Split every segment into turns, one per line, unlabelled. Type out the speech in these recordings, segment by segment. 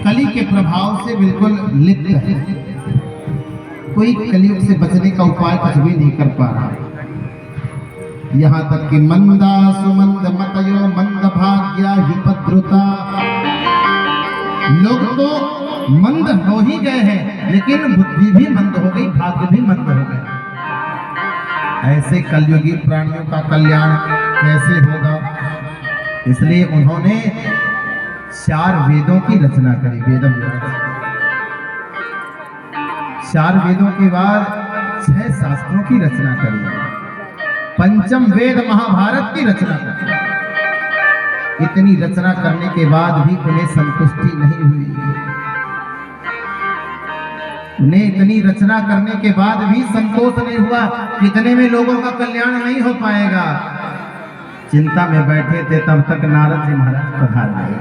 कली के प्रभाव से बिल्कुल लिप्त है। कोई कलयुग से बचने का उपाय कुछ भी नहीं कर पा रहा। यहाँ तक कि मंदा सुमंद मतयो मंद भाग्या विपद्रुता, लोग तो मंद हो ही गए हैं, लेकिन बुद्धि भी मंद हो गई, भाग्य भी मंद हो गए। ऐसे कलयुगी प्राणियों का कल्याण कैसे होगा? इसलिए उन्होंने 4 वेदों की रचना करी। वेद व्यास 4 वेदों के बाद 6 शास्त्रों की रचना करी। 5म वेद महाभारत की रचना करी। इतनी रचना करने के बाद भी उन्हें संतुष्टि नहीं हुई। उन्हें इतनी रचना करने के बाद भी संतोष नहीं हुआ। इतने में लोगों का कल्याण नहीं हो पाएगा। चिंता में बैठे थे, तब तक नारद जी महाराज पधार गए।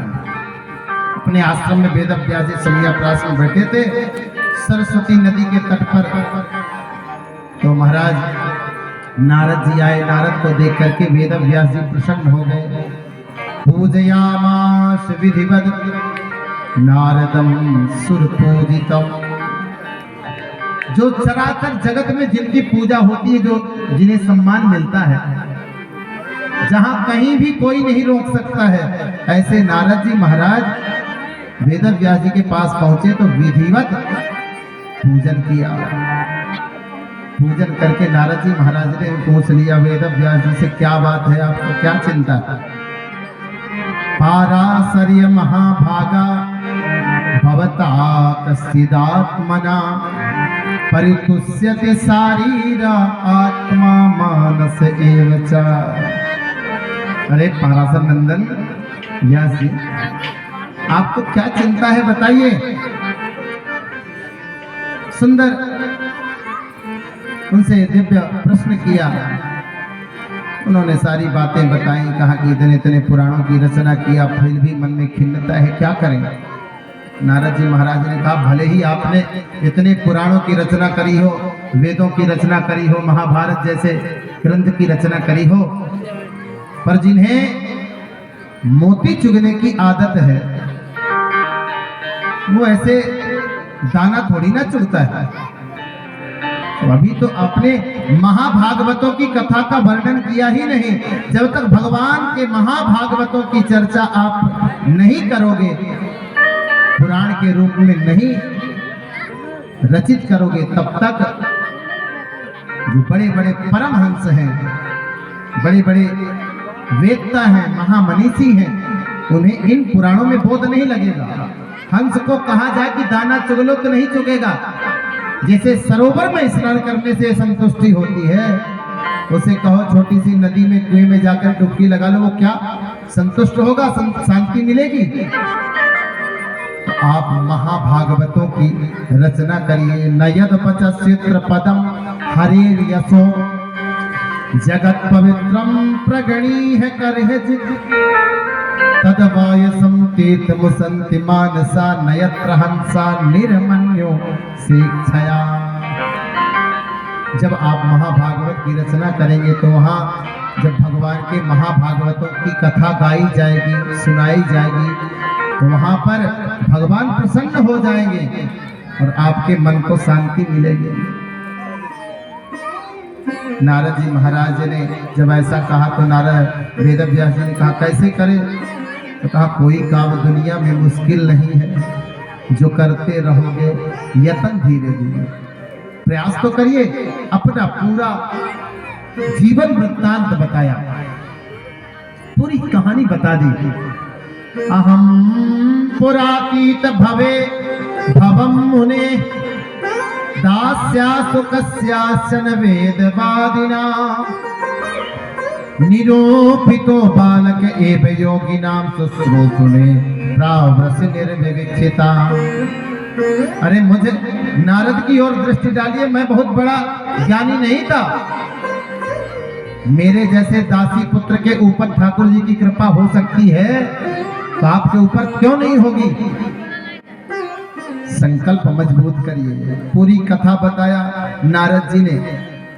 अपने आश्रम में वेद व्यास जी संन्यास में बैठे थे, सरस्वती नदी के तट पर। तो महाराज नारद जी आए। नारद को देख करके वेद व्यास जी प्रसन्न हो गए। पूजयामास विधिवद नारदम सुरपूजितम। जो चराचर जगत में जिनकी पूजा होती है, जो जिन्हें सम्मान मिलता है, जहां कहीं भी कोई नहीं रोक सकता है, ऐसे नारद जी महाराज वेद व्यास जी के पास पहुंचे तो विधिवत पूजन किया। पूजन करके नारद जी महाराज ने पूछ लिया वेद व्यास जी से, क्या बात है, आपको क्या चिंता है? पाराशर्य महाभागा भवता कस्यदात्मना परितुष्यते शारीरा आत्मा मानस एव च। अरे पाराशर नंदन व्यास जी, आपको क्या चिंता है, बताइए। सुंदर उनसे दिव्य प्रश्न किया। उन्होंने सारी बातें बताई। कहा कि इतने इतने पुराणों की रचना किया, फिर भी मन में खिन्नता है, क्या करें? नारद जी महाराज ने कहा, भले ही आपने इतने पुराणों की रचना करी हो, वेदों की रचना करी हो, महाभारत जैसे ग्रंथ की रचना करी हो, पर जिन्हें मोती चुगने की आदत है, वो ऐसे दाना थोड़ी ना चुगता है। तो अभी तो आपने महाभागवतों की कथा का वर्णन किया ही नहीं। जब तक भगवान के महाभागवतों की चर्चा आप नहीं करोगे, पुराण के रूप में नहीं रचित करोगे, तब तक जो बड़े बड़े परमहंस हैं, बड़े बड़े वेदता हैं, महामनीषी हैं, उन्हें इन पुराणों में बोध नहीं लगेगा। हंस को कहा जाए कि दाना चुग लो तो नहीं चुगेगा। जैसे सरोवर में स्नान करने से संतुष्टि होती है, उसे कहो छोटी सी नदी में, कुएं में जाकर डुबकी लगा लो, वो क्या संतुष्ट होगा? शांति मिलेगी? तो आप महाभागवतों की रचना करिए। नयद पचस्यत्र पदम हरेर यशो जगत पवित्रम प्रगणीह करहिज तदवायसं तीर्थ मुसंति मानसा नयत्र हंसा निर्मन्यो शिक्षया। जब आप महाभागवत की रचना करेंगे तो वहाँ जब भगवान के महाभागवतों की कथा गाई जाएगी, सुनाई जाएगी, तो वहाँ पर भगवान प्रसन्न हो जाएंगे और आपके मन को शांति मिलेगी। नारद जी महाराज ने जब ऐसा कहा तो नारद वेद व्यास जी ने कहा, कैसे करें? तो कहा, कोई काम दुनिया में मुश्किल नहीं है, जो करते रहोगे यतन धीरे धीरे, प्रयास तो करिए। अपना पूरा जीवन वृत्तांत बताया, पूरी कहानी बता दी। अहम पुरातीत भवे भवम मुने दास्या सुकस्यासन वेदवादिना निरूपितो बालक एव योगिनाम शुश्रूषुणे प्रावृष निर्विवक्षिता। अरे मुझे नारद की ओर दृष्टि डालिए, मैं बहुत बड़ा ज्ञानी नहीं था। मेरे जैसे दासी पुत्र के ऊपर ठाकुर जी की कृपा हो सकती है, तो आपके ऊपर क्यों नहीं होगी? संकल्प मजबूत करिए। पूरी कथा बताया नारद जी ने।